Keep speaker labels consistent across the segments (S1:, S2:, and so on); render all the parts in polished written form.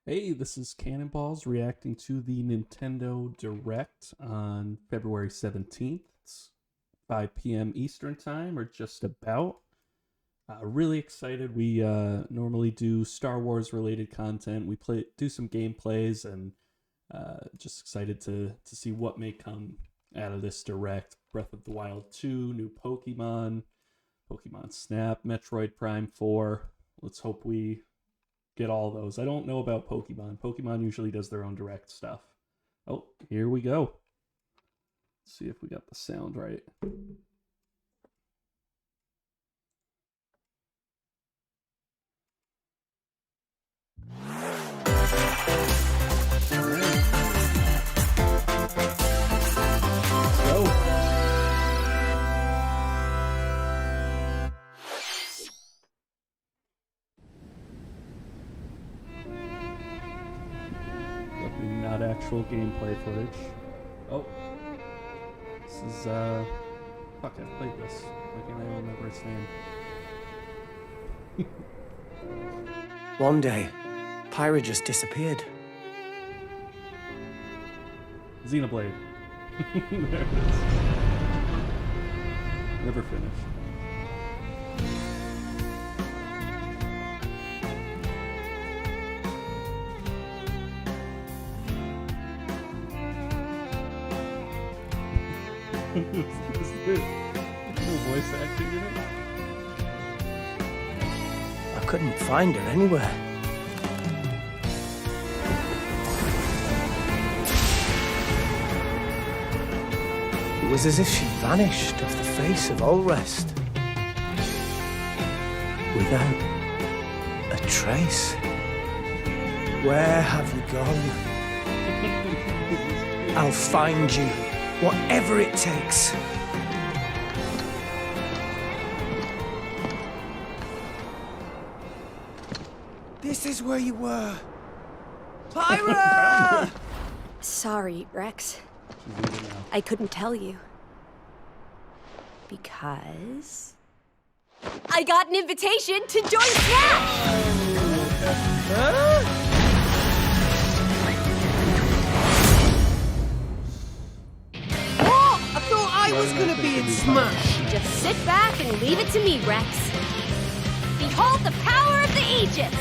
S1: Hey, this is Cannonballs reacting to the Nintendo Direct on February 17th. It's 5 p.m. Eastern Time, or just about. Really excited. We normally do Star Wars related content. We do some gameplays, and just excited to see what may come out of this Direct. Breath of the Wild 2, new Pokemon, Pokemon Snap, Metroid Prime 4. Let's hope we get all those. I don't know about Pokemon. Pokemon usually does their own Direct stuff. Oh, here we go. Let's see if we got the sound right. Not actual gameplay footage. Oh. This is, fuck, I've played this. Why can't I remember its name?
S2: One day, Pyra just disappeared.
S1: Xenoblade. There it is. Never finished. There's no voice acting in it.
S2: I couldn't find her anywhere. It was as if she vanished off the face of all rest. Without a trace. Where have you gone? I'll find you. Whatever it takes. This is where you were. Pyra!
S3: Sorry, Rex. I couldn't tell you. Because I got an invitation to join Snap!
S2: Huh? I was gonna be in Smash.
S3: Just sit back and leave it to me, Rex. Behold the power of the Aegis!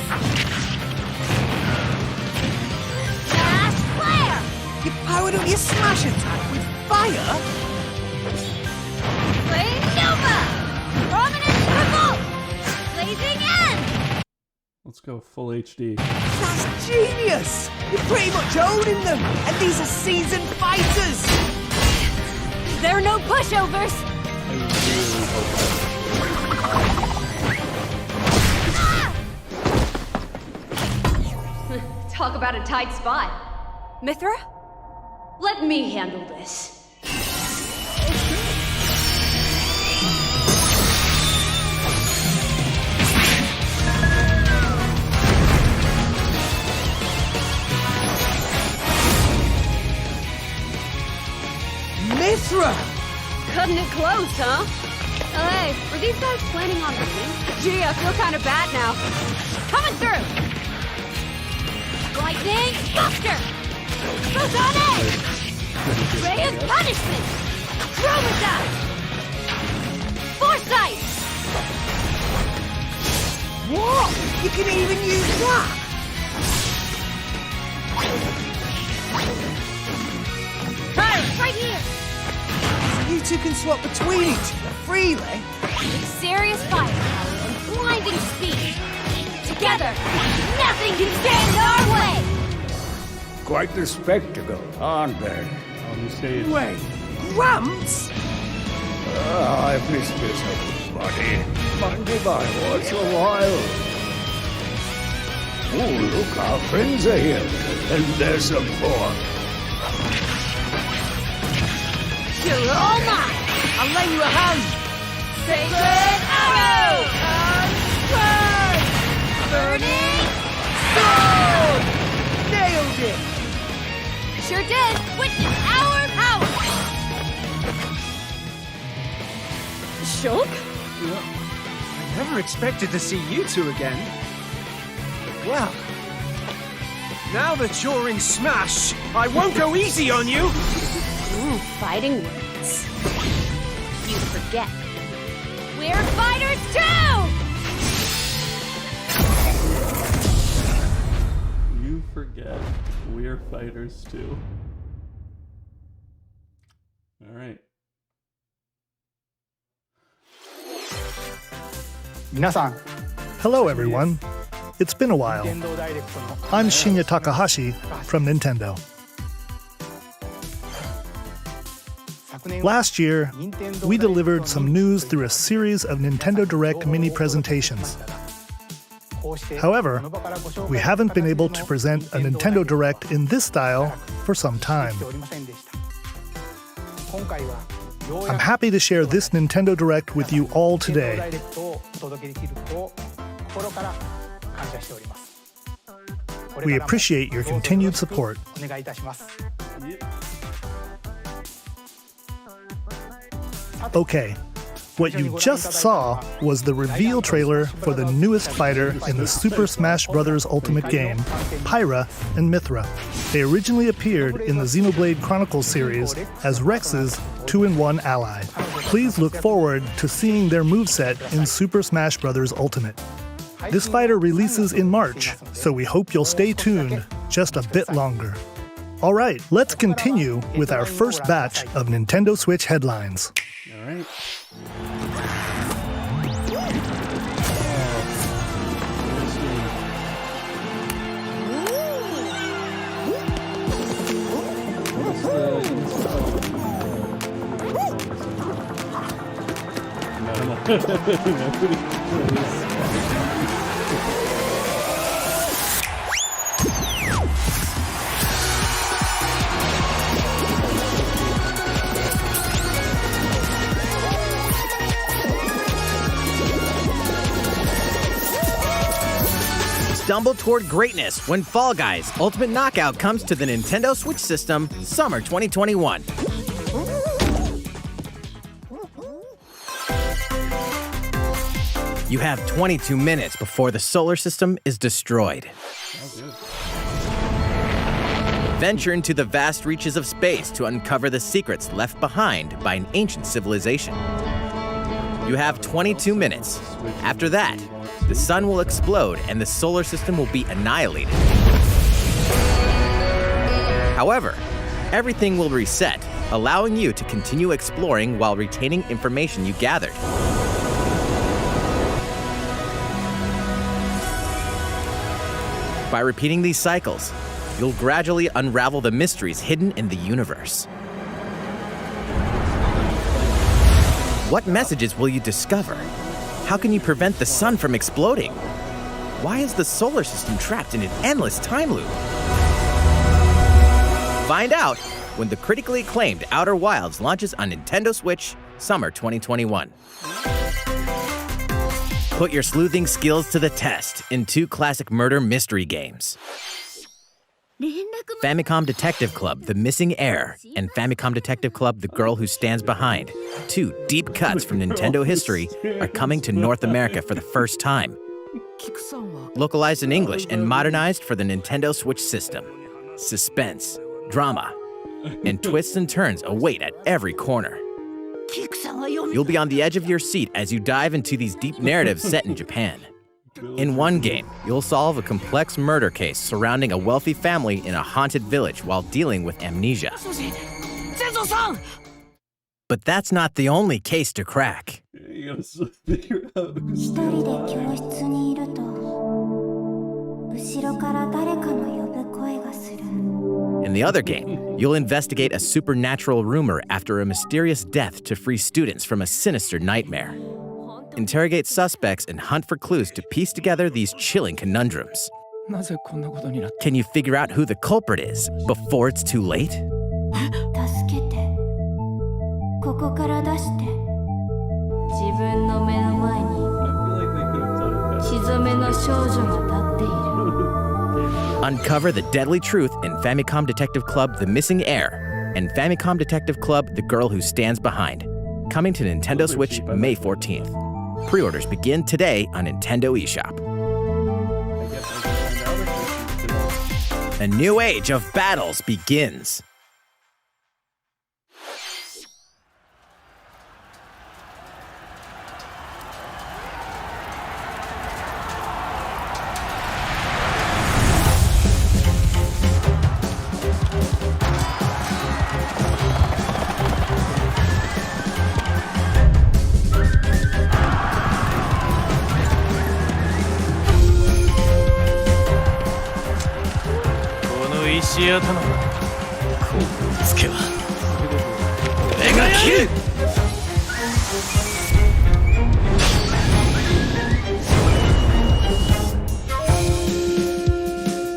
S3: Flash flare!
S2: You powered up your Smash attack with fire?
S3: Flame Nova! Prominence revolt! Blazing end!
S1: Let's go full HD.
S2: That's genius! You're pretty much owning them, and these are seasoned fighters!
S3: There are no pushovers!
S4: Talk about a tight spot.
S3: Mithra?
S4: Let me handle this.
S2: Mithra!
S4: Cutting it close, huh? Hey, were these guys planning on winning? Gee, I feel kind of bad now. Coming through!
S3: Lightning Buster! Photonic! Ray of Punishment! Chromata! Foresight!
S2: What? You can even use that?
S3: Hey, right here!
S2: You two can swap between each other freely.
S3: With serious firepower and blinding speed. Together, nothing can stand in our way!
S5: Quite the spectacle, aren't they?
S1: On the stage.
S2: Wait, Gramps?
S5: I've missed this, buddy. Mind if I watch a while? Oh, look, our friends are here. And there's some more.
S3: You're all mine!
S2: I'll lend you a hand.
S3: Sacred Arrow! Burning
S2: Sword! Nailed it!
S3: Sure did! Witness our power! Shulk?
S6: I never expected to see you two again.
S2: Well, Now that you're in Smash, I won't go easy on you!
S4: Fighting words.
S3: You forget. We're fighters too!
S1: You forget. We're fighters too. All right.
S6: 皆さん
S7: Hello, everyone. It's been a while.
S6: 電動ダイレクトの
S7: I'm Shinya Takahashi from Nintendo.
S6: 昨年は
S7: Last year, we delivered some news through a series of Nintendo Direct mini presentations.
S6: こうして
S7: However,
S6: この場からご紹介
S7: we haven't been able to present a Nintendo Direct in this style for some time.
S6: しておりませんでした今回はよう
S7: I'm
S6: やく
S7: happy to share this Nintendo Direct with you all
S6: 電動ダイ
S7: today.
S6: レクトをお届けできることを心から感謝しておりますこれ
S7: We
S6: からも
S7: appreciate your
S6: どうぞ
S7: continued
S6: よろしく
S7: support.
S6: お願いいたします
S7: Okay, what you just saw was the reveal trailer for the newest fighter in the Super Smash Bros. Ultimate game, Pyra and Mithra. They originally appeared in the Xenoblade Chronicles series as Rex's 2-in-1 ally. Please look forward to seeing their moveset in Super Smash Bros. Ultimate. This fighter releases in March, so we hope you'll stay tuned just a bit longer. All right, let's continue with our first batch of Nintendo Switch headlines.
S1: All right.
S8: Stumble toward greatness when Fall Guys Ultimate Knockout comes to the Nintendo Switch system summer 2021. You have 22 minutes before the solar system is destroyed. Venture into the vast reaches of space to uncover the secrets left behind by an ancient civilization. You have 22 minutes. After that, the sun will explode and the solar system will be annihilated. However, everything will reset, allowing you to continue exploring while retaining information you gathered. By repeating these cycles, you'll gradually unravel the mysteries hidden in the universe. What messages will you discover? How can you prevent the sun from exploding? Why is the solar system trapped in an endless time loop? Find out when the critically acclaimed Outer Wilds launches on Nintendo Switch summer 2021. Put your sleuthing skills to the test in two classic murder mystery games. Famicom Detective Club, The Missing Heir, and Famicom Detective Club, The Girl Who Stands Behind. Two deep cuts from Nintendo history are coming to North America for the first time. Localized in English and modernized for the Nintendo Switch system. Suspense, drama, and twists and turns await at every corner. You'll be on the edge of your seat as you dive into these deep narratives set in Japan. In one game, you'll solve a complex murder case surrounding a wealthy family in a haunted village while dealing with amnesia. But that's not the only case to crack.
S1: You gotta figure out who's
S9: 一人で教室にいると後ろから誰かの呼ぶ声がする
S8: In the other game, you'll investigate a supernatural rumor after a mysterious death to free students from a sinister nightmare. Interrogate suspects and hunt for clues to piece together these chilling conundrums.
S6: なぜこんなことになっ
S8: Can you figure out who the culprit is before it's too late?
S9: 助けてここから出して自分の目の前に
S1: I feel like they could have done it better.
S9: 血染めの少女が立っている
S8: Uncover the deadly truth in Famicom Detective Club The Missing Heir and Famicom Detective Club The Girl Who Stands Behind. Coming to Nintendo Switch May 14th. Pre-orders begin today on Nintendo eShop.
S1: I guess I can find out if this is gonna
S8: A new age of battles begins.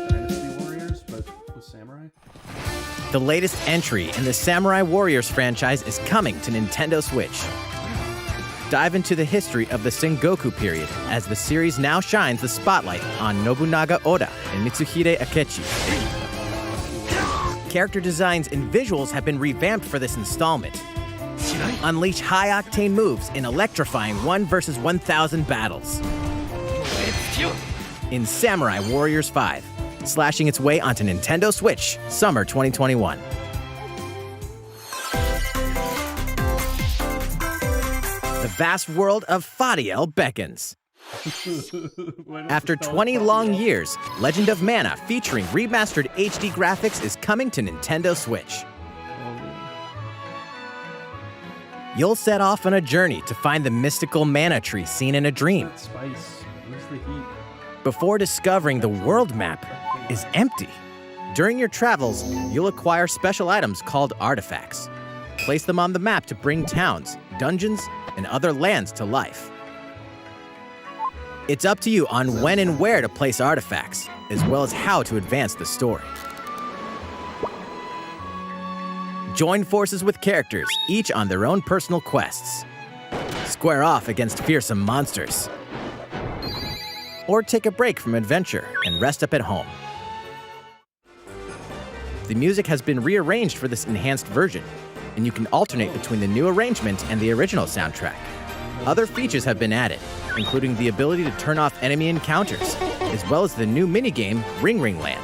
S1: Dynasty Warriors, but with samurai.
S8: The latest entry in the Samurai Warriors franchise is coming to Nintendo Switch. Dive into the history of the Sengoku period as the series now shines the spotlight on Nobunaga Oda and Mitsuhide Akechi. Character designs and visuals have been revamped for this installment. Unleash high-octane moves in electrifying 1 versus 1,000 battles. In Samurai Warriors 5, slashing its way onto Nintendo Switch, summer 2021. The vast world of Fadiel beckons. After 20 long years, Legend of Mana featuring remastered HD graphics is coming to Nintendo Switch. You'll set off on a journey to find the mystical mana tree seen in a dream.
S1: Spice. Where's the heat?
S8: Before discovering the world map is empty. During your travels, you'll acquire special items called artifacts. Place them on the map to bring towns, dungeons, and other lands to life. It's up to you on when and where to place artifacts, as well as how to advance the story. Join forces with characters, each on their own personal quests. Square off against fearsome monsters. Or take a break from adventure and rest up at home. The music has been rearranged for this enhanced version, and you can alternate between the new arrangement and the original soundtrack. Other features have been added, including the ability to turn off enemy encounters, as well as the new minigame Ring Ring Land.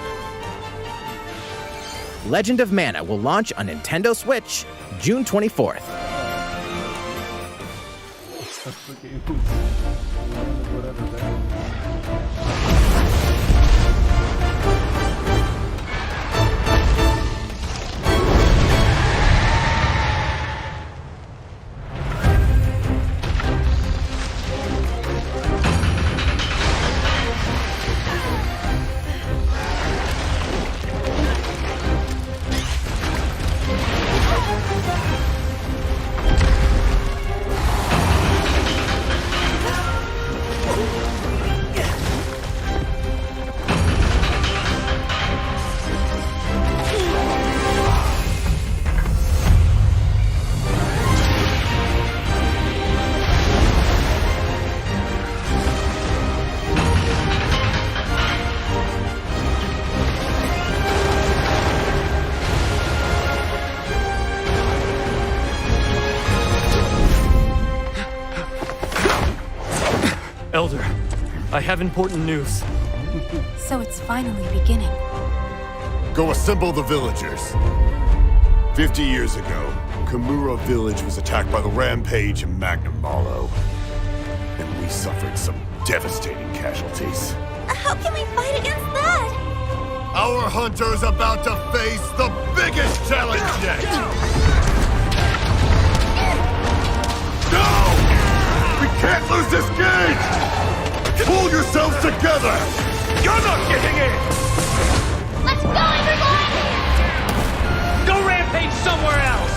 S8: Legend of Mana will launch on Nintendo Switch June 24th.
S10: Elder, I have important news.
S9: So it's finally beginning.
S5: Go assemble the villagers. 50 years ago, Kamura village was attacked by the Rampage and Magnum Malo. And we suffered some devastating casualties.
S3: How can we fight against that?
S5: Our hunter's about to face the biggest challenge yet! No! We can't lose this game! Pull yourselves together!
S10: You're not getting in!
S3: Let's go, everyone!
S10: Go rampage somewhere else!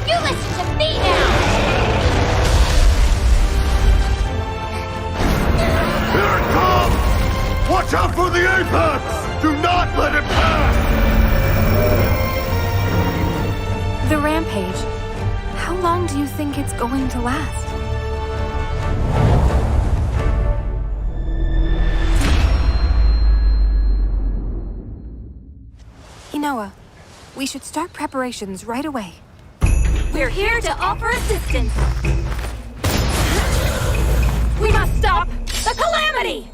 S3: You listen to me now!
S5: Here it comes! Watch out for the apex! Do not let it pass!
S9: The rampage. How long do you think it's going to last? Inoa, we should start preparations right away.
S3: We're here to offer assistance. We must stop the calamity!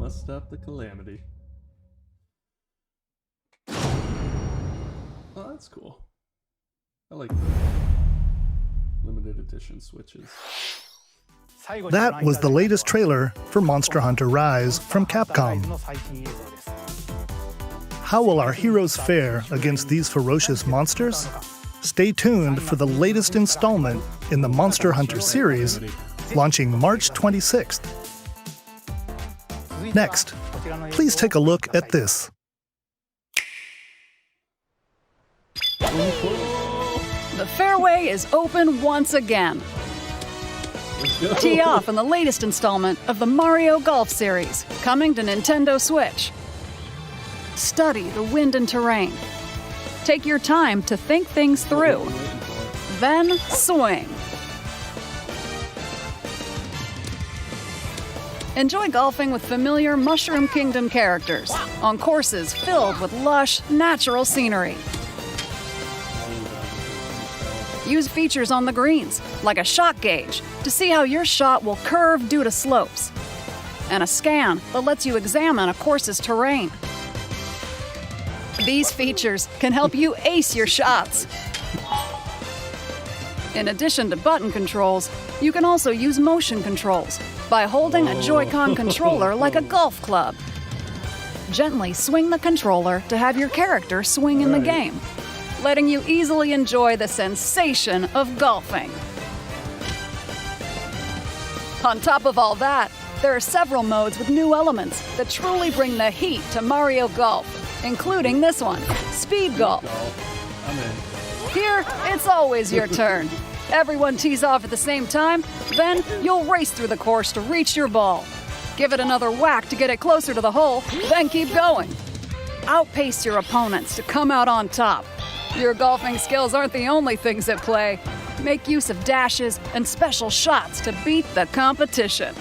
S1: Must stop the calamity. Oh, that's cool. I like the limited edition Switches.
S7: That was the latest trailer for Monster Hunter Rise from Capcom. How will our heroes fare against these ferocious monsters? Stay tuned for the latest installment in the Monster Hunter series, launching March 26th. Next, please take a look at this.
S11: The fairway is open once again. Tee off in the latest installment of the Mario Golf series, coming to Nintendo Switch. Study the wind and terrain. Take your time to think things through. Then swing. Enjoy golfing with familiar Mushroom Kingdom characters on courses filled with lush, natural scenery. Use features on the greens, like a shot gauge, to see how your shot will curve due to slopes, and a scan that lets you examine a course's terrain. These features can help you ace your shots. In addition to button controls, you can also use motion controls by holding a Joy-Con controller like a golf club. Gently swing the controller to have your character swing in the game, letting you easily enjoy the sensation of golfing. On top of all that, there are several modes with new elements that truly bring the heat to Mario Golf, including this one, Speed Golf. Here, it's always your turn. Everyone tees off at the same time, then you'll race through the course to reach your ball. Give it another whack to get it closer to the hole, then keep going. Outpace your opponents to come out on top. Your golfing skills aren't the only things at play. Make use of dashes and special shots to beat the competition.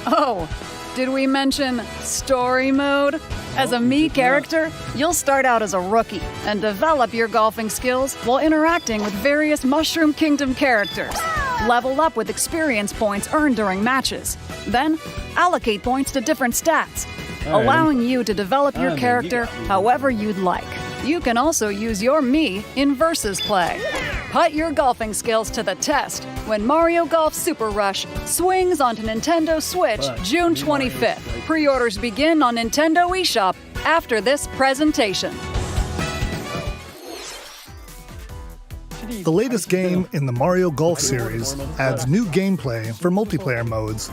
S11: Oh, did we mention story mode? As a Mii character, you'll start out as a rookie and develop your golfing skills while interacting with various Mushroom Kingdom characters. Level up with experience points earned during matches. Then, allocate points to different stats, allowing you to develop your character however you'd like. You can also use your Mii in versus play. Put your golfing skills to the test when Mario Golf Super Rush swings onto Nintendo Switch June 25th. Pre-orders begin on Nintendo eShop after this presentation.
S7: The latest game in the Mario Golf series adds new gameplay for multiplayer modes,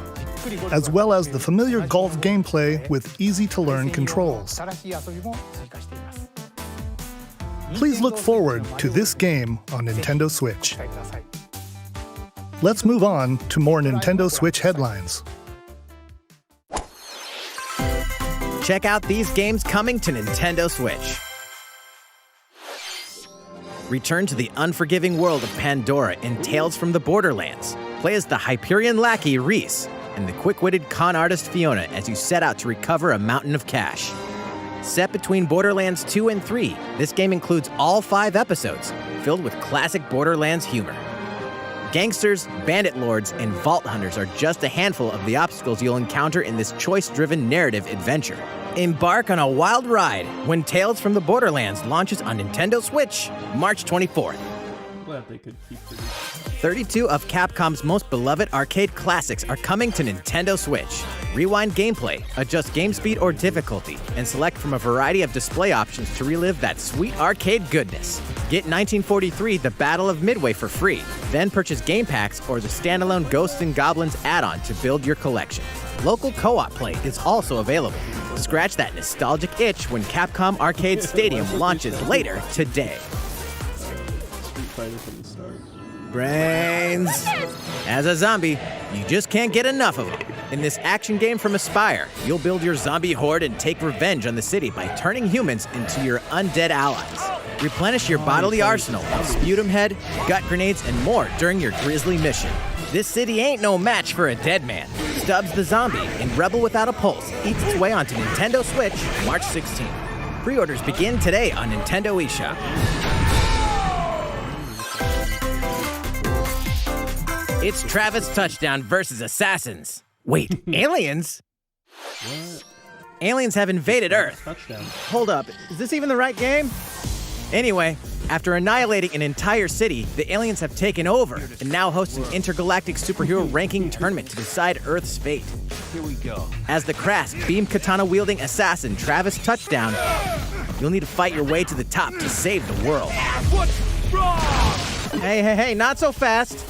S7: as well as the familiar golf gameplay with easy-to-learn controls. Please look forward to this game on Nintendo Switch. Let's move on to more Nintendo Switch headlines.
S8: Check out these games coming to Nintendo Switch. Return to the unforgiving world of Pandora in Tales from the Borderlands. Play as the Hyperion lackey Reese and the quick-witted con artist Fiona as you set out to recover a mountain of cash. Set between Borderlands 2 and 3, this game includes all 5 episodes, filled with classic Borderlands humor. Gangsters, bandit lords, and vault hunters are just a handful of the obstacles you'll encounter in this choice-driven narrative adventure. Embark on a wild ride when Tales from the Borderlands launches on Nintendo Switch, March 24th.
S1: I'm glad they could keep producing.
S8: 32 of Capcom's most beloved arcade classics are coming to Nintendo Switch. Rewind gameplay, adjust game speed or difficulty, and select from a variety of display options to relive that sweet arcade goodness. Get 1943 The Battle of Midway for free, then purchase game packs or the standalone Ghosts and Goblins add-on to build your collection. Local co-op play is also available. Scratch that nostalgic itch when Capcom Arcade Stadium launches later today.
S1: Street Fighter from the start.
S8: Brains! As a zombie, you just can't get enough of them. In this action game from Aspyr, you'll build your zombie horde and take revenge on the city by turning humans into your undead allies. Replenish your bodily arsenal of sputum head, gut grenades, and more during your grisly mission. This city ain't no match for a dead man. Stubbs the Zombie in Rebel Without a Pulse eats its way onto Nintendo Switch March 16th. Pre-orders begin today on Nintendo eShop. It's Travis Touchdown versus Assassins. Wait, aliens?
S1: What?
S8: Aliens have invaded Earth.
S1: Touchdown.
S8: Hold up, is this even the right game? Anyway, after annihilating an entire city, the aliens have taken over and now host an intergalactic superhero ranking tournament to decide Earth's fate.
S10: Here we go.
S8: As the crass, beam katana-wielding assassin Travis Touchdown, you'll need to fight your way to the top to save the world.
S10: What's wrong?
S8: Hey, not so fast.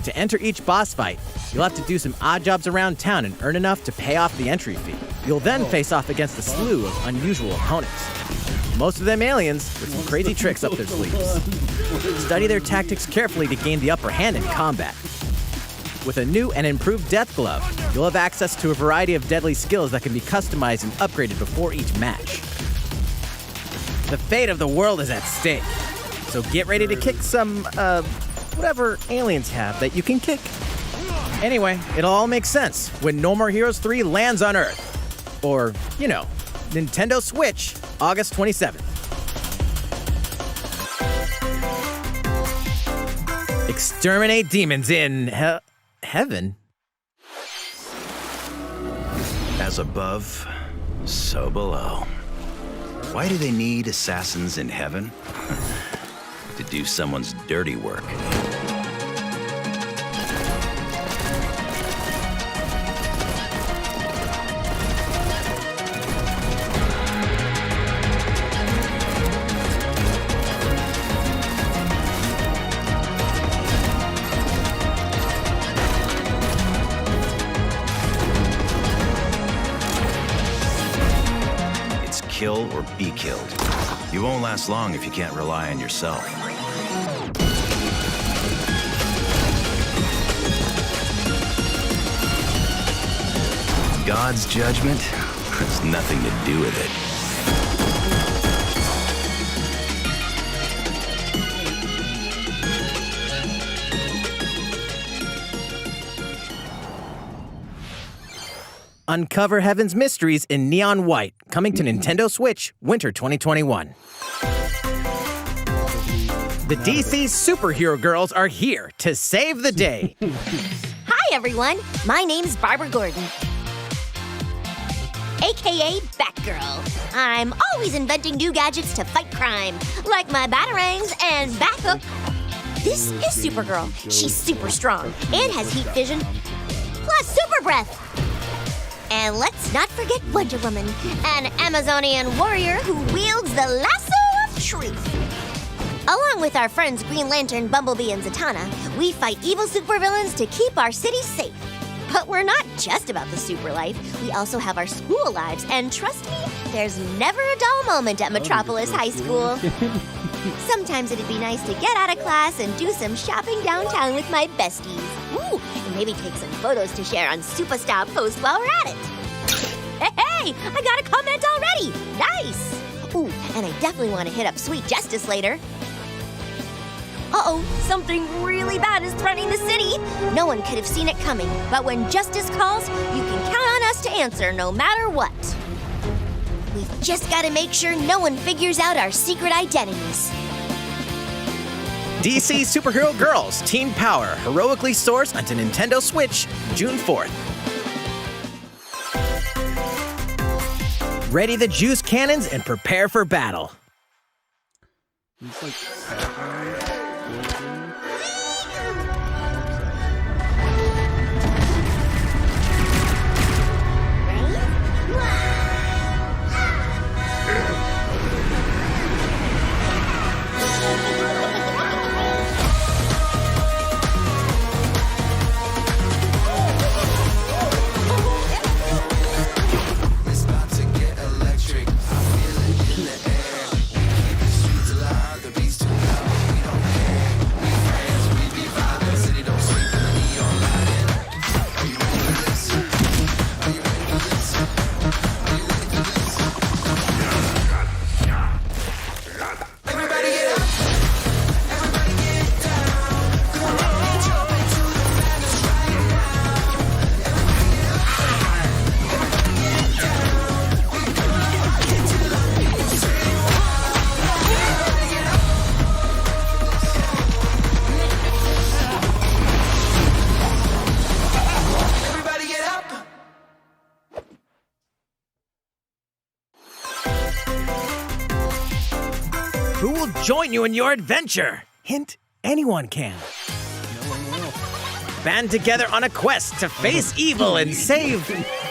S8: To enter each boss fight, you'll have to do some odd jobs around town and earn enough to pay off the entry fee. You'll then face off against a slew of unusual opponents. Most of them aliens with some crazy tricks up their sleeves. Study their tactics carefully to gain the upper hand in combat. With a new and improved Death Glove, you'll have access to a variety of deadly skills that can be customized and upgraded before each match. The fate of the world is at stake, so get ready to kick some, whatever aliens have that you can kick. Anyway, it'll all make sense when No More Heroes 3 lands on Earth. Or, Nintendo Switch, August 27th. Exterminate demons in heaven.
S12: As above, so below. Why do they need assassins in heaven? To do someone's dirty work. Kill or be killed. You won't last long if you can't rely on yourself. God's judgment has nothing to do with it.
S8: Uncover Heaven's mysteries in neon white, coming to Nintendo Switch, winter 2021. The DC superhero girls are here to save the day.
S3: Hi, everyone. My name's Barbara Gordon, aka Batgirl. I'm always inventing new gadgets to fight crime, like my batarangs and Bathook. This is Supergirl. She's super strong and has heat vision, plus super breath. And let's not forget Wonder Woman, an Amazonian warrior who wields the lasso of truth. Along with our friends Green Lantern, Bumblebee, and Zatanna, we fight evil supervillains to keep our city safe. But we're not just about the super life. We also have our school lives, and trust me, there's never a dull moment at Metropolis High School. Sometimes it'd be nice to get out of class and do some shopping downtown with my besties. Ooh, and maybe take some photos to share on Superstar Post while we're at it. Hey, I got a comment already. Nice. Ooh, and I definitely want to hit up Sweet Justice later. Uh-oh, something really bad is threatening the city. No one could have seen it coming, but when justice calls, you can count on us to answer no matter what. We've just got to make sure no one figures out our secret identities.
S8: DC Superhero Girls Teen Power heroically soars onto Nintendo Switch June 4th. Ready the juice cannons and prepare for battle.
S1: It's like
S8: Who will join you in your adventure? Hint, anyone can. Band together on a quest to face evil and save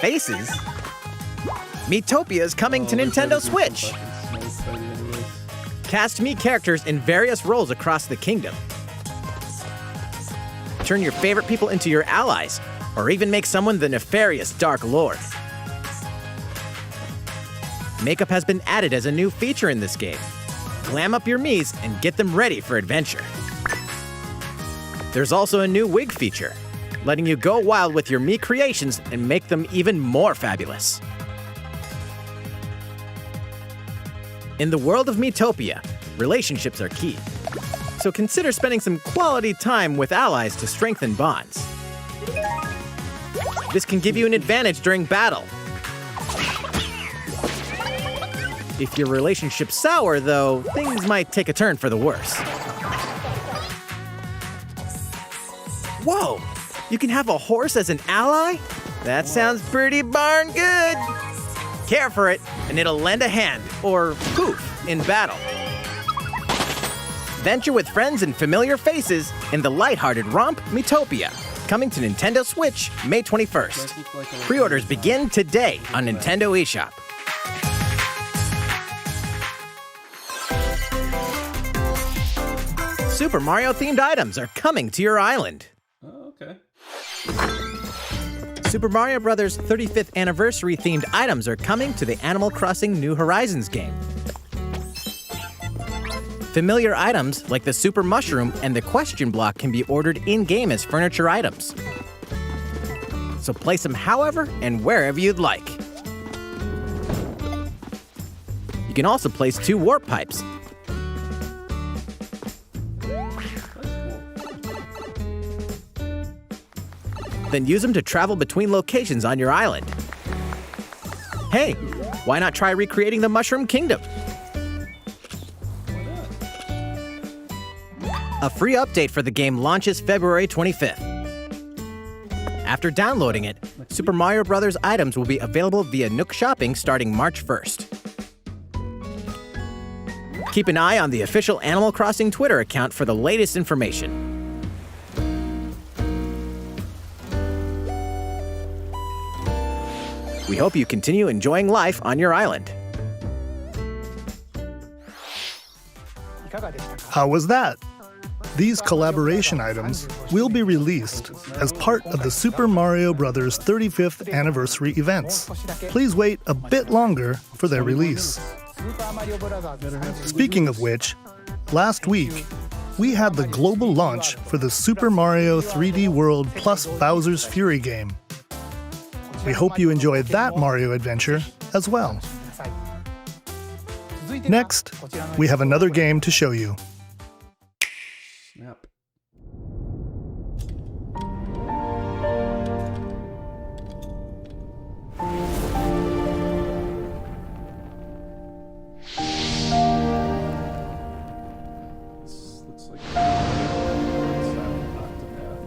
S8: faces. Metopia is coming to Nintendo Switch. Cast me characters in various roles across the kingdom. Turn your favorite people into your allies, or even make someone the nefarious Dark Lord. Makeup has been added as a new feature in this game. Glam up your Miis and get them ready for adventure. There's also a new wig feature, letting you go wild with your Mii creations and make them even more fabulous. In the world of Metopia, relationships are key. So consider spending some quality time with allies to strengthen bonds. This can give you an advantage during battle. If your relationship's sour, though, things might take a turn for the worse. Whoa! You can have a horse as an ally? That sounds pretty darn good! Care for it, and it'll lend a hand, or poof, in battle. Venture with friends and familiar faces in the lighthearted romp Metopia, coming to Nintendo Switch May 21st. Pre-orders begin today on Nintendo eShop. Super Mario-themed items are coming to your island.
S1: Oh, okay.
S8: Super Mario Bros. 35th anniversary-themed items are coming to the Animal Crossing New Horizons game. Familiar items like the Super Mushroom and the Question Block can be ordered in-game as furniture items. So place them however and wherever you'd like. You can also place 2 warp pipes. Then use them to travel between locations on your island. Hey, why not try recreating the Mushroom Kingdom? A free update for the game launches February 25th. After downloading it, Super Mario Bros. Items will be available via Nook Shopping starting March 1st. Keep an eye on the official Animal Crossing Twitter account for the latest information. We hope you continue enjoying life on your island.
S7: How was that? These collaboration items will be released as part of the Super Mario Bros. 35th anniversary events. Please wait a bit longer for their release. Speaking of which, last week, we had the global launch for the Super Mario 3D World plus Bowser's Fury game. We hope you enjoyed that Mario adventure as well. Next, we have another game to show you.
S1: Snap. This looks like Silent Octopath.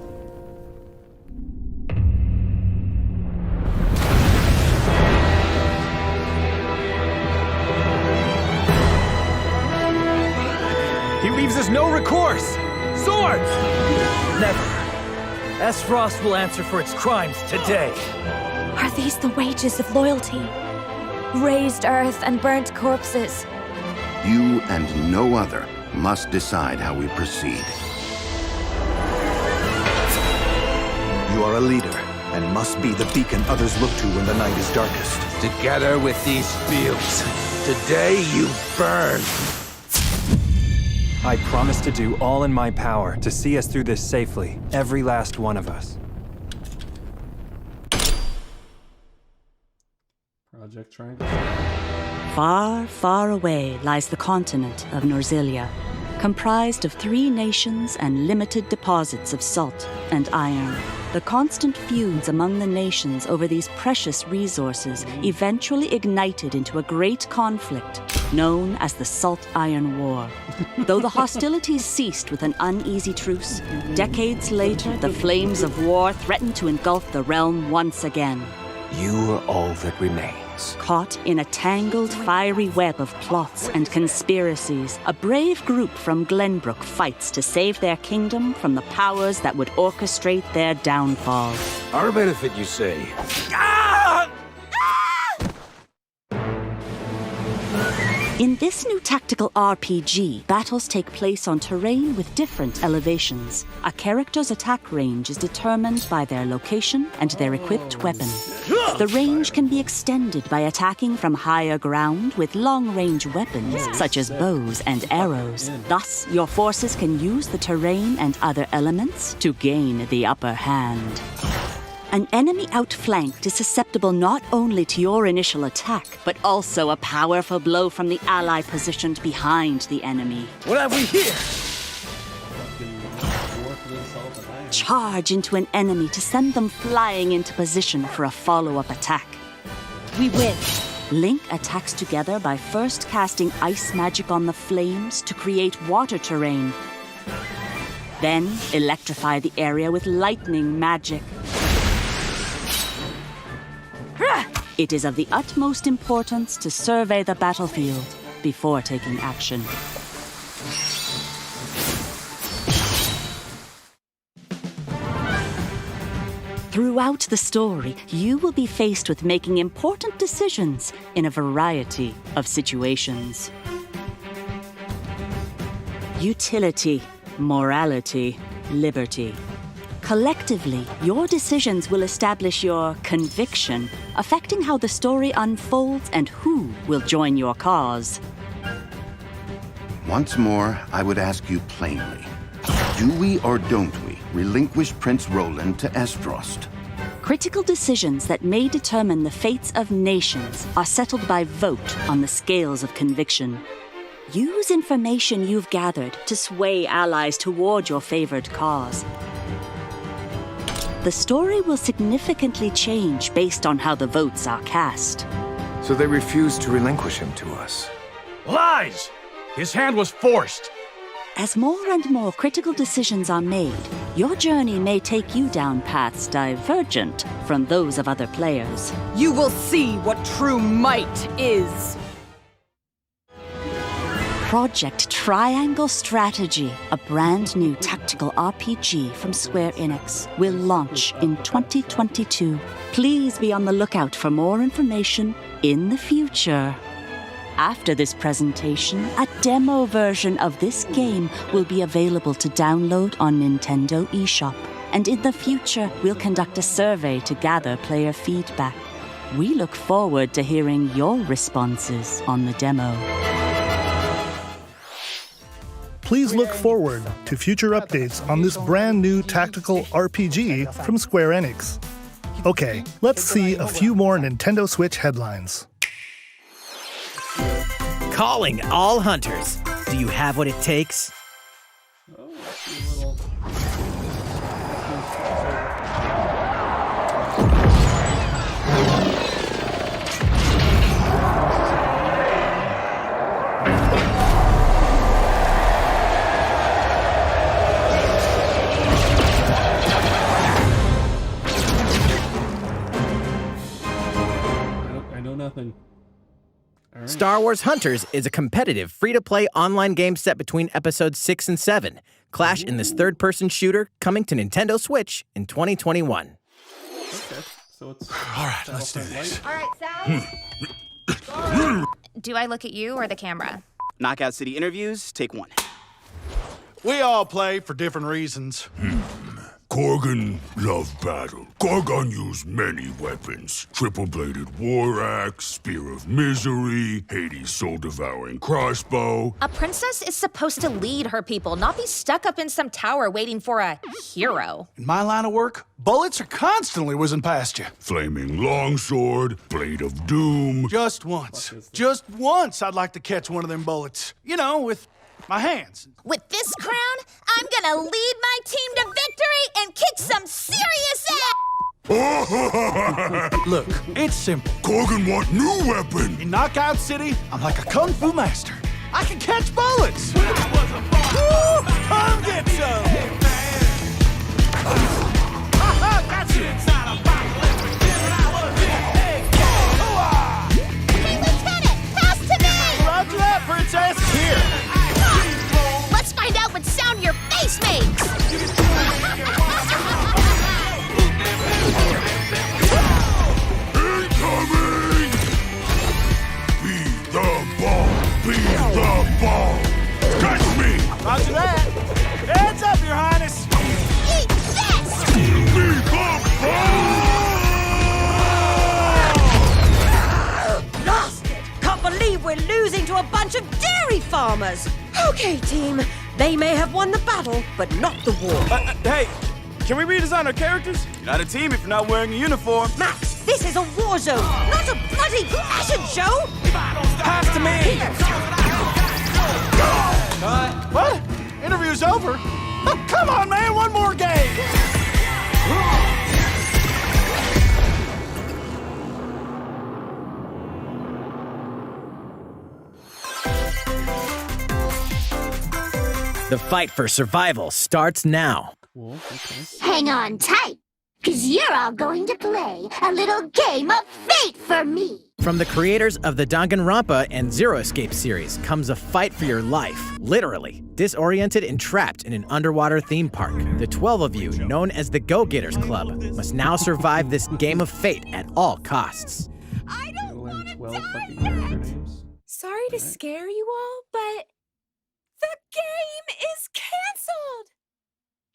S10: He leaves us no recourse! Swords!
S2: Never. S-Frost will answer for its crimes today.
S9: Are these the wages of loyalty? Raised earth and burnt corpses.
S13: You and no other must decide how we proceed.
S14: You are a leader and must be the beacon others look to when the night is darkest.
S10: Together with these fields, today you burn!
S15: I promise to do all in my power to see us through this safely, every last one of us.
S1: Project Triangle.
S16: Far, far away lies the continent of Norzilia, comprised of 3 nations and limited deposits of salt and iron. The constant feuds among the nations over these precious resources eventually ignited into a great conflict known as the Salt Iron War. Though the hostilities ceased with an uneasy truce, decades later the flames of war threatened to engulf the realm once again.
S14: You are all that remains.
S8: chaos.
S16: Caught in a tangled, fiery web of plots and conspiracies, a brave group from Glenbrook fights to save their kingdom from the powers that would orchestrate their downfall.
S10: Our benefit, you say?
S16: In this new tactical RPG, battles take place on terrain with different elevations. A character's attack range is determined by their location and their equipped weapon. The range can be extended by attacking from higher ground with long-range weapons, such as bows and arrows. Thus, your forces can use the terrain and other elements to gain the upper hand. An enemy outflanked is susceptible not only to your initial attack, but also a powerful blow from the ally positioned behind the enemy.
S10: What have we here?
S16: Charge into an enemy to send them flying into position for a follow-up attack. We win. Link attacks together by first casting ice magic on the flames to create water terrain. Then electrify the area with lightning magic. It is of the utmost importance to survey the battlefield before taking action. Throughout the story, you will be faced with making important decisions in a variety of situations. Utility, morality, liberty. Collectively, your decisions will establish your conviction, affecting how the story unfolds and who will join your cause.
S13: Once more, I would ask you plainly. Do we or don't we relinquish Prince Roland to Estrost?
S16: Critical decisions that may determine the fates of nations are settled by vote on the scales of conviction. Use information you've gathered to sway allies toward your favored cause. The story will significantly change based on how the votes are cast.
S10: So they refused to relinquish him to us.
S17: Lies! His hand was forced.
S16: As more and more critical decisions are made, your journey may take you down paths divergent from those of other players.
S18: You will see what true might is.
S16: Project Triangle Strategy, a brand new tactical RPG from Square Enix, will launch in 2022. Please be on the lookout for more information in the future. After this presentation, a demo version of this game will be available to download on Nintendo eShop. And in the future, we'll conduct a survey to gather player feedback. We look forward to hearing your responses on the demo.
S7: Please look forward to future updates on this brand new tactical RPG from Square Enix. Okay, let's see a few more Nintendo Switch headlines.
S8: Calling all hunters. Do you have what it takes?
S1: Nothing. Right.
S8: Star Wars Hunters is a competitive, free-to-play online game set between episodes 6 and 7. Clash in this third-person shooter coming to Nintendo Switch in 2021.
S1: Okay, so it's...
S19: All right, let's do this.
S20: All right, Sal. Do I look at you or the camera?
S21: Knockout City interviews, take one.
S19: We all play for different reasons.
S5: Korgan loved battle. Korgan used many weapons. Triple-bladed war axe, spear of misery, Hades' soul-devouring crossbow.
S20: A princess is supposed to lead her people, not be stuck up in some tower waiting for a hero.
S19: In my line of work, bullets are constantly whizzing past you.
S5: Flaming longsword, blade of doom.
S19: Just once I'd like to catch one of them bullets. You know, with my hands.
S3: With this crown, I'm gonna lead my team to victory and kick some serious ass!
S19: Look, it's simple.
S5: Korgan want new weapon.
S19: In Knockout City, I'm like a kung fu master. I can catch bullets. Woo! Come get some! Got you.
S4: a bunch of dairy farmers. Okay, team. They may have won the battle, but not the war.
S21: Hey, can we redesign our characters? You're not a team if you're not wearing a uniform.
S4: Max, this is a war zone, not a bloody fashion show.
S21: Pass to me.
S19: What? Interview's over? Oh, come on, man, one more game!
S8: The fight for survival starts now.
S1: Cool. Okay.
S22: Hang on tight, because you're all going to play a little game of fate for me.
S8: From the creators of the Danganronpa and Zero Escape series comes a fight for your life, literally. Disoriented and trapped in an underwater theme park, the 12 of you, known as the Go-Getters Club, must now survive this game of fate at all costs.
S1: I don't want to 12 fucking character names.
S20: Sorry to scare you all, but the game is canceled.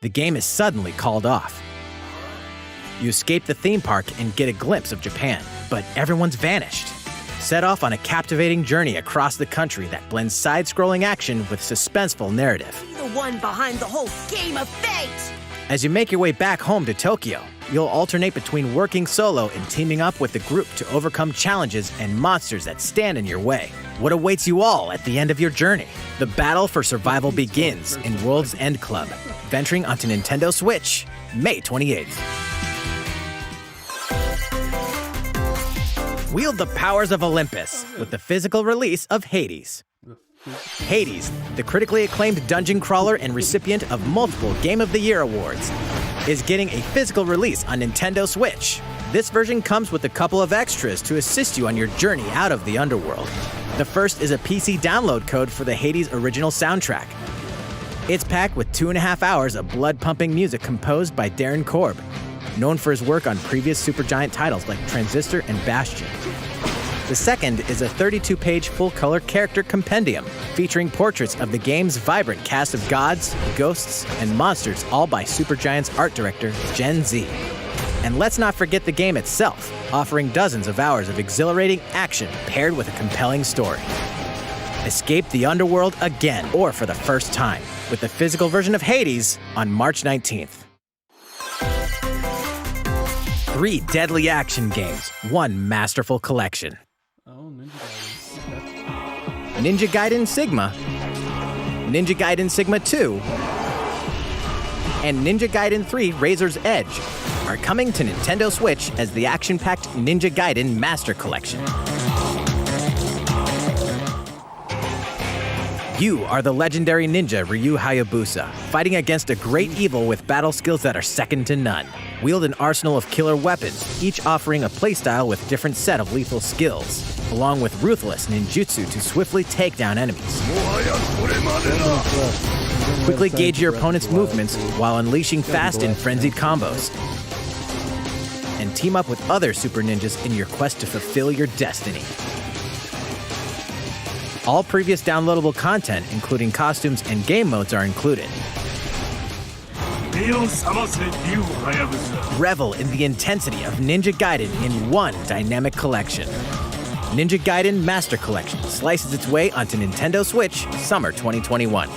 S8: The game is suddenly called off. You escape the theme park and get a glimpse of Japan, but everyone's vanished. Set off on a captivating journey across the country that blends side-scrolling action with suspenseful narrative.
S4: The one behind the whole game of fate.
S8: As you make your way back home to Tokyo, you'll alternate between working solo and teaming up with the group to overcome challenges and monsters that stand in your way. What awaits you all at the end of your journey? The battle for survival begins in World's End Club, venturing onto Nintendo Switch, May 28th. Wield the powers of Olympus with the physical release of Hades. Hades, the critically acclaimed dungeon crawler and recipient of multiple Game of the Year awards, is getting a physical release on Nintendo Switch. This version comes with a couple of extras to assist you on your journey out of the underworld. The first is a PC download code for the Hades original soundtrack. It's packed with 2.5 hours of blood-pumping music composed by Darren Korb, known for his work on previous Supergiant titles like Transistor and Bastion. The second is a 32-page full-color character compendium featuring portraits of the game's vibrant cast of gods, ghosts, and monsters, all by Supergiant's art director, Gen Z. And let's not forget the game itself, offering dozens of hours of exhilarating action paired with a compelling story. Escape the underworld again, or for the first time, with the physical version of Hades on March 19th. 3 deadly action games, 1 masterful collection.
S1: Oh, Ninja Gaiden.
S8: Ninja Gaiden Sigma, Ninja Gaiden Sigma 2, and Ninja Gaiden 3 Razor's Edge are coming to Nintendo Switch as the action-packed Ninja Gaiden Master Collection. You are the legendary ninja Ryu Hayabusa, fighting against a great evil with battle skills that are second to none. Wield an arsenal of killer weapons, each offering a playstyle with different set of lethal skills, along with ruthless ninjutsu to swiftly take down enemies. Quickly gauge your opponent's movements while unleashing fast and frenzied combos. And team up with other super ninjas in your quest to fulfill your destiny. All previous downloadable content, including costumes and game modes, are included. Revel in the intensity of Ninja Gaiden in one dynamic collection. Ninja Gaiden Master Collection slices its way onto Nintendo Switch summer 2021.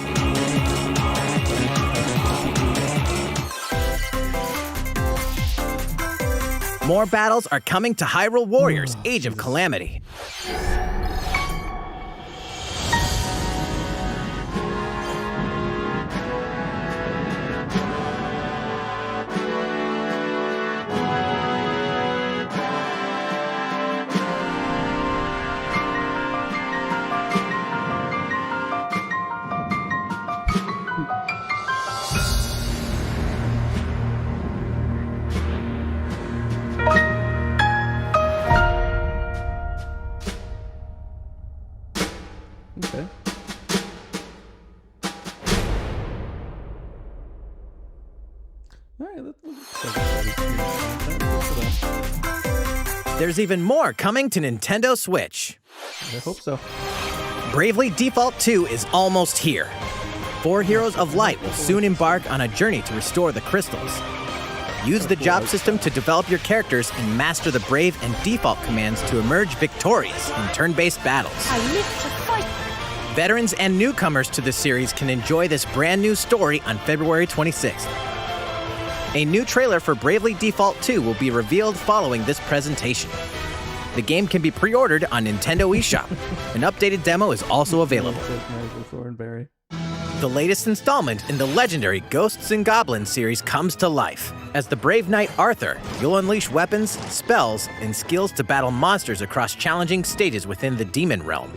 S8: More battles are coming to Hyrule Warriors Age of Calamity.
S1: Okay. Alright, that looks like
S8: There's even more coming to Nintendo Switch.
S1: I hope so.
S8: Bravely Default 2 is almost here. 4 Heroes of Light will soon embark on a journey to restore the crystals. Use the job system to develop your characters and master the Brave and Default commands to emerge victorious in turn-based battles.
S4: I live to fight.
S8: Veterans and newcomers to the series can enjoy this brand new story on February 26th. A new trailer for Bravely Default 2 will be revealed following this presentation. The game can be pre-ordered on Nintendo eShop. An updated demo is also available. The latest installment in the legendary Ghosts and Goblins series comes to life. As the brave knight Arthur, you'll unleash weapons, spells, and skills to battle monsters across challenging stages within the demon realm.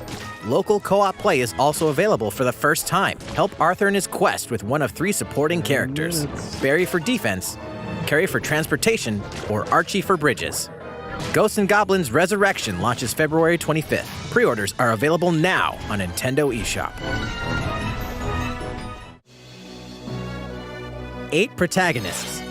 S8: Local co-op play is also available for the first time. Help Arthur in his quest with one of 3 supporting characters: Barry for defense, Carrie for transportation, or Archie for bridges. Ghosts and Goblins Resurrection launches February 25th. Pre-orders are available now on Nintendo eShop. 8 protagonists,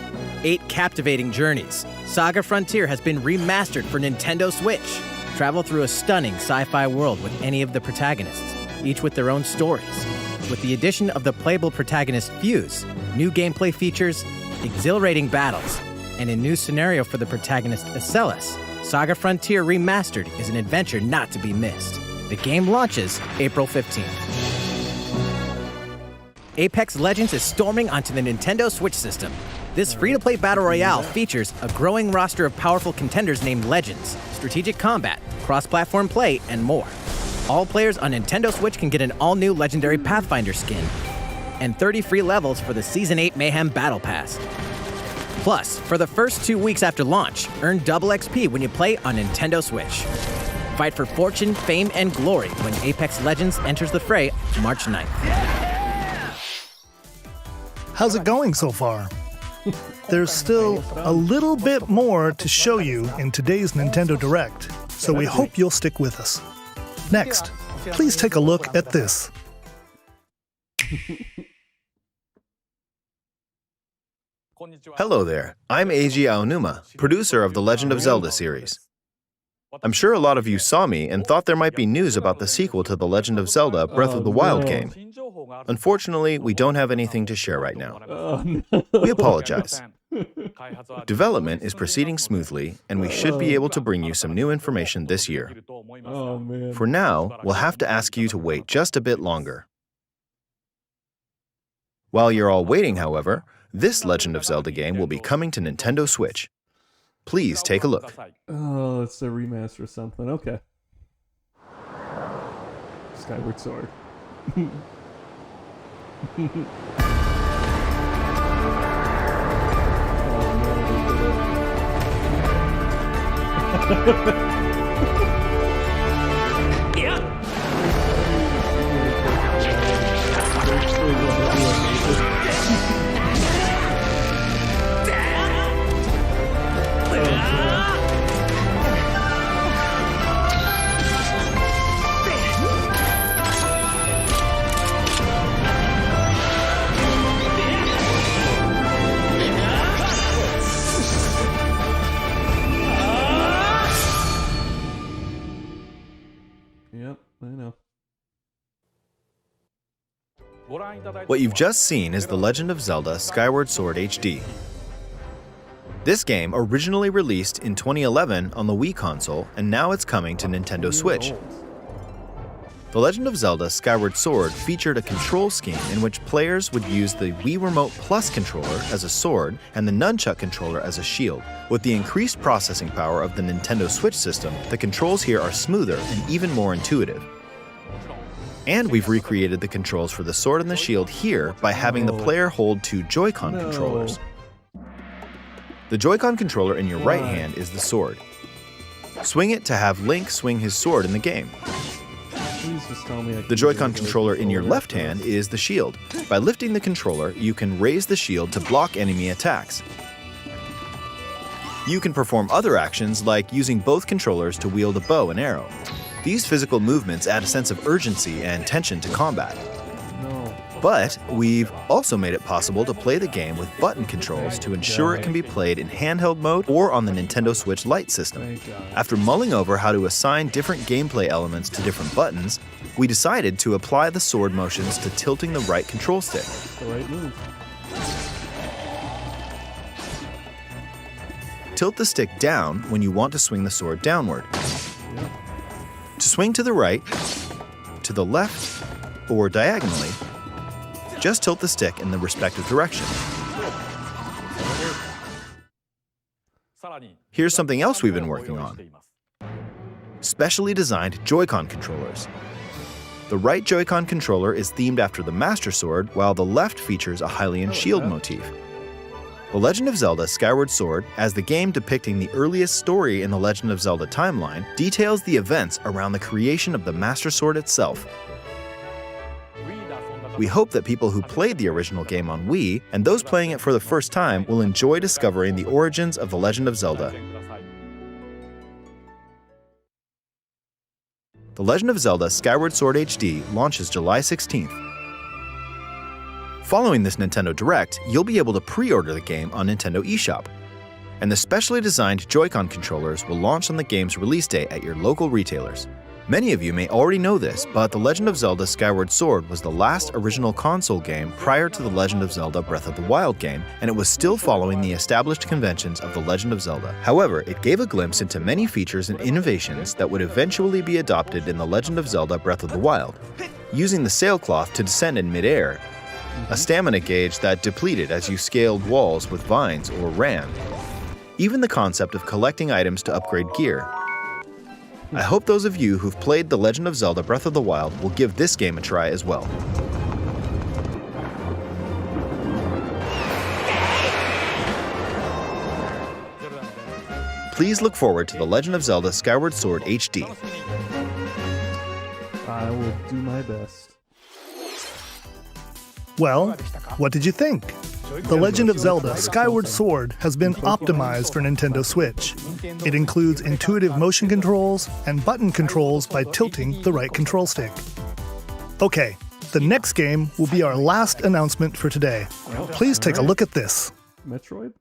S8: 8 captivating journeys. Saga Frontier has been remastered for Nintendo Switch. Travel through a stunning sci-fi world with any of the protagonists, each with their own stories. With the addition of the playable protagonist Fuse, new gameplay features, exhilarating battles, and a new scenario for the protagonist Acellus, Saga Frontier Remastered is an adventure not to be missed. The game launches April 15th. Apex Legends is storming onto the Nintendo Switch system. This free-to-play battle royale features a growing roster of powerful contenders named Legends, strategic combat, cross-platform play, and more. All players on Nintendo Switch can get an all-new legendary Pathfinder skin, and 30 free levels for the Season 8 Mayhem Battle Pass. Plus, for the first 2 weeks after launch, earn double XP when you play on Nintendo Switch. Fight for fortune, fame, and glory when Apex Legends enters the fray March 9th.
S7: How's it going so far? There's still a little bit more to show you in today's Nintendo Direct, so we hope you'll stick with us. Next, please take a look at this.
S6: Hello there, I'm Eiji Aonuma, producer of the Legend of Zelda series. I'm sure a lot of you saw me and thought there might be news about the sequel to The Legend of Zelda Breath of the Wild game. Unfortunately, we don't have anything to share right now. We apologize. Development is proceeding smoothly, and we should be able to bring you some new information this year. For now, we'll have to ask you to wait just a bit longer. While you're all waiting, however, this Legend of Zelda game will be coming to Nintendo Switch. Please take a look.
S1: Oh, it's a remaster or something. Okay. Skyward Sword. Yep, I know.
S6: What you've just seen is The Legend of Zelda Skyward Sword HD. This game originally released in 2011 on the Wii console, and now it's coming to Nintendo Switch. The Legend of Zelda Skyward Sword featured a control scheme in which players would use the Wii Remote Plus controller as a sword and the Nunchuck controller as a shield. With the increased processing power of the Nintendo Switch system, the controls here are smoother and even more intuitive. And we've recreated the controls for the sword and the shield here by having the player hold 2 Joy-Con controllers. The Joy-Con controller in your right hand is the sword. Swing it to have Link swing his sword in the game. The Joy-Con controller in your left hand is the shield. By lifting the controller, you can raise the shield to block enemy attacks. You can perform other actions like using both controllers to wield a bow and arrow. These physical movements add a sense of urgency and tension to combat. But we've also made it possible to play the game with button controls to ensure it can be played in handheld mode or on the Nintendo Switch Lite system. After mulling over how to assign different gameplay elements to different buttons, we decided to apply the sword motions to tilting the right control stick.
S1: The right move.
S6: Tilt the stick down when you want to swing the sword downward. To swing to the right, to the left, or diagonally, just tilt the stick in the respective direction. Here's something else we've been working on. Specially designed Joy-Con controllers. The right Joy-Con controller is themed after the Master Sword, while the left features a Hylian shield motif. The Legend of Zelda Skyward Sword, as the game depicting the earliest story in the Legend of Zelda timeline, details the events around the creation of the Master Sword itself. We hope that people who played the original game on Wii, and those playing it for the first time, will enjoy discovering the origins of The Legend of Zelda. The Legend of Zelda Skyward Sword HD launches July 16th. Following this Nintendo Direct, you'll be able to pre-order the game on Nintendo eShop. And the specially designed Joy-Con controllers will launch on the game's release date at your local retailers. Many of you may already know this, but The Legend of Zelda Skyward Sword was the last original console game prior to The Legend of Zelda Breath of the Wild game, and it was still following the established conventions of The Legend of Zelda. However, it gave a glimpse into many features and innovations that would eventually be adopted in The Legend of Zelda Breath of the Wild. Using the sailcloth to descend in midair, a stamina gauge that depleted as you scaled walls with vines or ran, even the concept of collecting items to upgrade gear. I hope those of you who've played The Legend of Zelda Breath of the Wild will give this game a try as well. Please look forward to The Legend of Zelda Skyward Sword HD.
S1: I will do my best.
S7: Well, what did you think? The Legend of Zelda Skyward Sword has been optimized for Nintendo Switch. It includes intuitive motion controls and button controls by tilting the right control stick. Okay, the next game will be our last announcement for today. Please take a look at this.
S1: Metroid?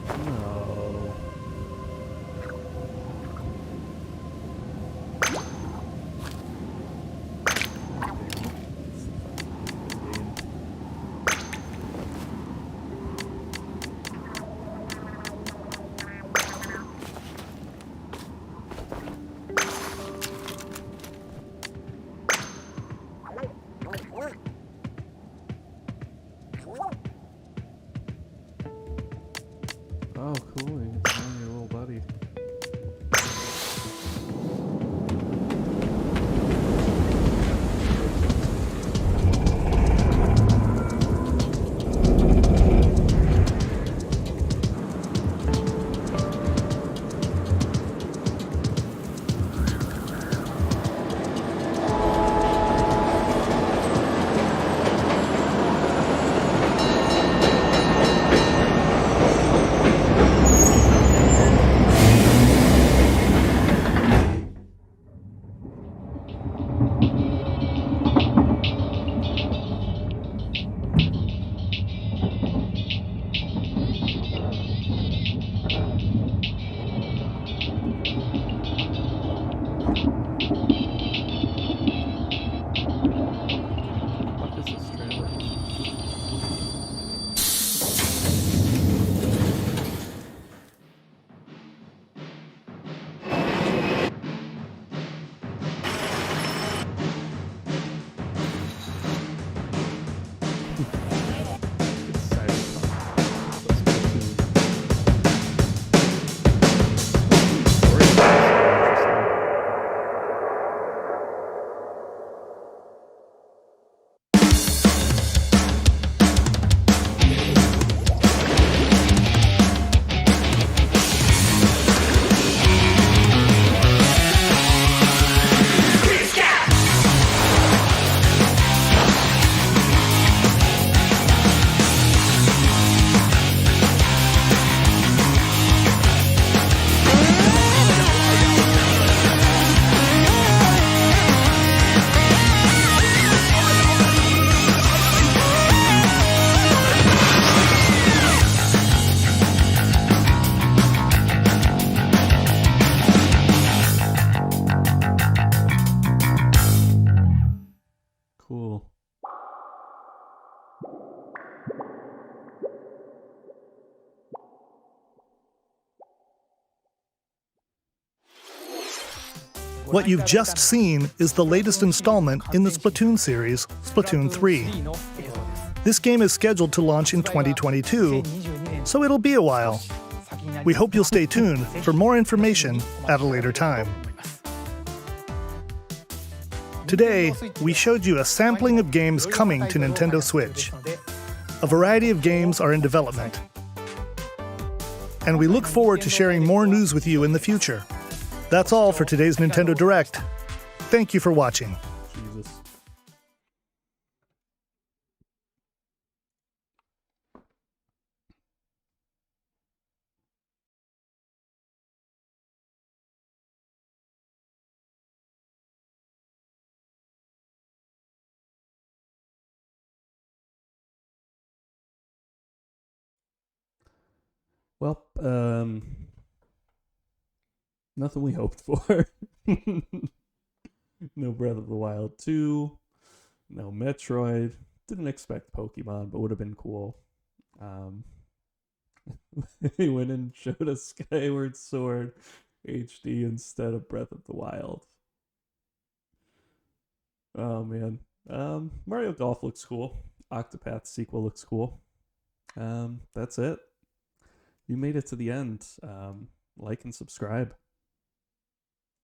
S1: No.
S7: What you've just seen is the latest installment in the Splatoon series, Splatoon 3. This game is scheduled to launch in 2022, so it'll be a while. We hope you'll stay tuned for more information at a later time. Today, we showed you a sampling of games coming to Nintendo Switch. A variety of games are in development. And we look forward to sharing more news with you in the future. That's all for today's Nintendo Direct. Thank you for watching.
S1: Jesus. Well, nothing we hoped for. No Breath of the Wild 2, no Metroid. Didn't expect Pokemon, but would have been cool. They went and showed us Skyward Sword HD instead of Breath of the Wild. Oh man. Mario Golf looks cool. Octopath sequel looks cool. That's it. You made it to the end. Like and subscribe.